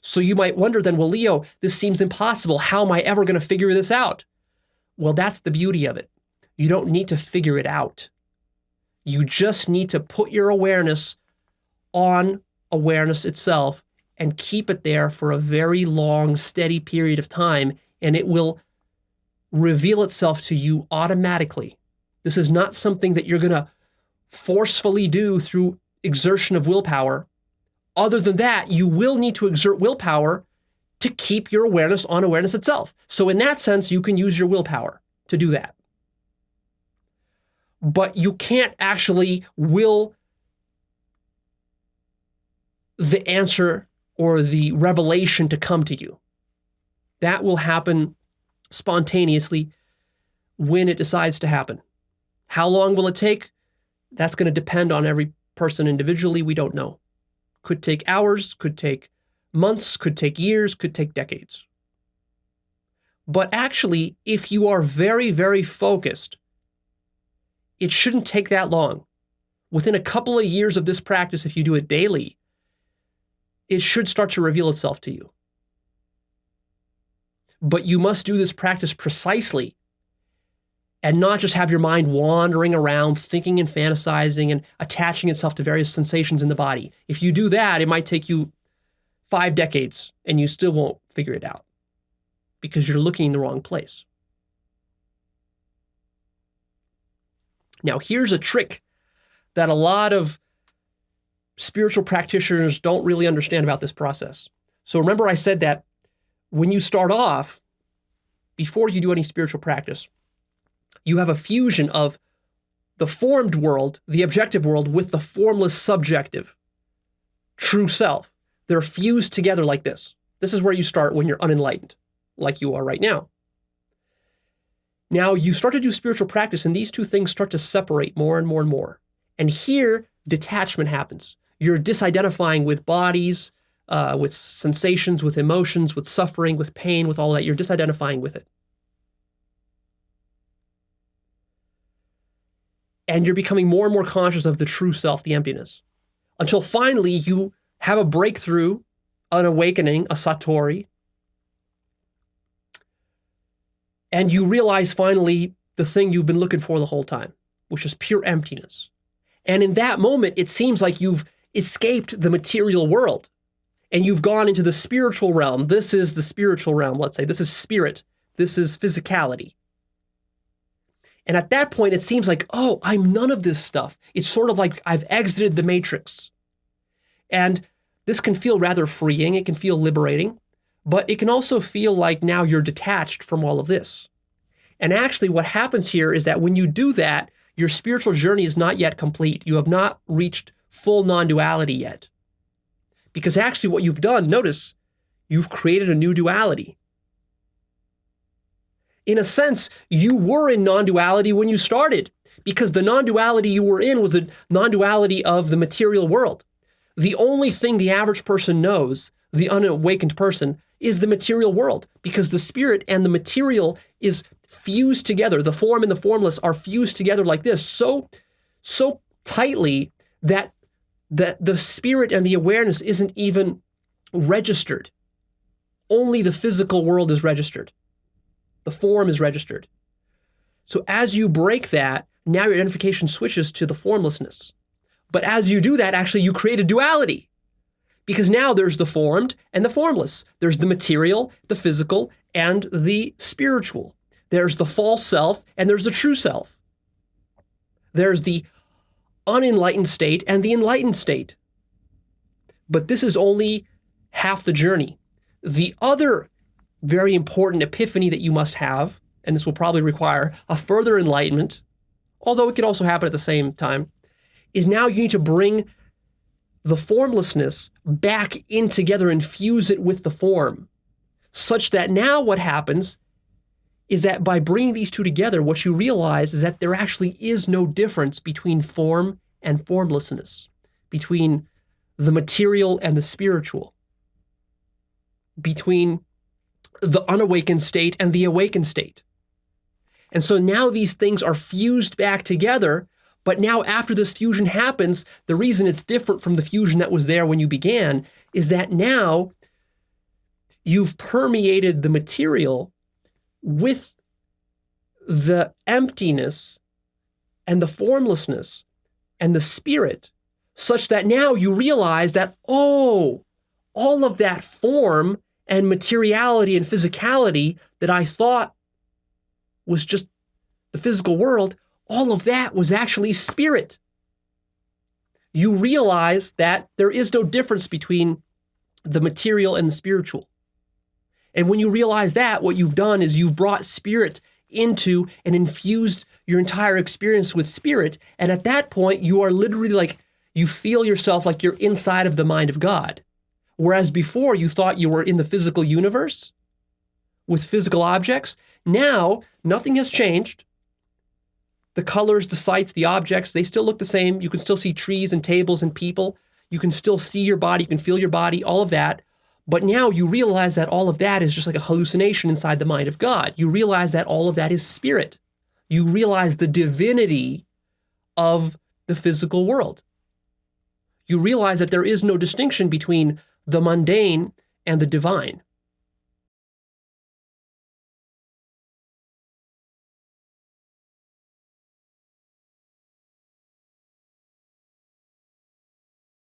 So you might wonder then, well, Leo, this seems impossible. How am I ever going to figure this out? Well, that's the beauty of it. You don't need to figure it out. You just need to put your awareness on awareness itself and keep it there for a very long, steady period of time, and it will reveal itself to you automatically. This is not something that you're going to forcefully do through exertion of willpower. Other than that, you will need to exert willpower to keep your awareness on awareness itself. So in that sense, you can use your willpower to do that. But you can't actually will the answer or the revelation to come to you. That will happen spontaneously when it decides to happen. How long will it take? That's going to depend on every person individually. We don't know. Could take hours, could take months, could take years, could take decades. But actually, if you are very, very focused, it shouldn't take that long. Within a couple of years of this practice, if you do it daily, it should start to reveal itself to you. But you must do this practice precisely and not just have your mind wandering around, thinking and fantasizing and attaching itself to various sensations in the body. If you do that, it might take you 5 decades and you still won't figure it out because you're looking in the wrong place. Now, here's a trick that a lot of spiritual practitioners don't really understand about this process. So remember I said that when you start off, before you do any spiritual practice, you have a fusion of the formed world, the objective world, with the formless subjective, true self. They're fused together like this. This is where you start when you're unenlightened, like you are right now. Now you start to do spiritual practice and these two things start to separate more and more and more. And here, detachment happens. You're disidentifying with bodies, with sensations, with emotions, with suffering, with pain, with all that. You're disidentifying with it. And you're becoming more and more conscious of the true self, the emptiness, until finally you have a breakthrough, an awakening, a satori, and you realize finally the thing you've been looking for the whole time, which is pure emptiness. And in that moment, it seems like you've escaped the material world and you've gone into the spiritual realm. This is the spiritual realm, let's say. This is spirit. This is physicality. And at that point, it seems like, oh, I'm none of this stuff. It's sort of like I've exited the matrix. And this can feel rather freeing. It can feel liberating. But it can also feel like now you're detached from all of this. And actually what happens here is that when you do that, your spiritual journey is not yet complete. You have not reached full non-duality yet. Because actually what you've done, notice, you've created a new duality. In a sense, you were in non-duality when you started, because the non-duality you were in was a non-duality of the material world. The only thing the average person knows, the unawakened person, is the material world, because the spirit and the material is fused together. The form and the formless are fused together like this, so tightly that the spirit and the awareness isn't even registered. Only the physical world is registered. The form is registered. So as you break that, now your identification switches to the formlessness. But as you do that, actually you create a duality. Because now there's the formed and the formless. There's the material, the physical, and the spiritual. There's the false self and there's the true self. There's the unenlightened state and the enlightened state. But this is only half the journey. The other very important epiphany that you must have, and this will probably require a further enlightenment, although it could also happen at the same time, is now you need to bring the formlessness back in together and fuse it with the form, such that now what happens is that by bringing these two together, what you realize is that there actually is no difference between form and formlessness, between the material and the spiritual, between the unawakened state and the awakened state. And so now these things are fused back together, but now after this fusion happens, the reason it's different from the fusion that was there when you began is that now you've permeated the material with the emptiness and the formlessness and the spirit, such that now you realize that, oh, all of that form and materiality and physicality that I thought was just the physical world, all of that was actually spirit. You realize that there is no difference between the material and the spiritual. And when you realize that, what you've done is you've brought spirit into and infused your entire experience with spirit. And at that point, you are literally like, you feel yourself like you're inside of the mind of God. Whereas before you thought you were in the physical universe with physical objects. Now, nothing has changed. The colors, the sights, the objects, they still look the same. You can still see trees and tables and people. You can still see your body. You can feel your body, all of that. But now you realize that all of that is just like a hallucination inside the mind of God. You realize that all of that is spirit. You realize the divinity of the physical world. You realize that there is no distinction between the mundane and the divine.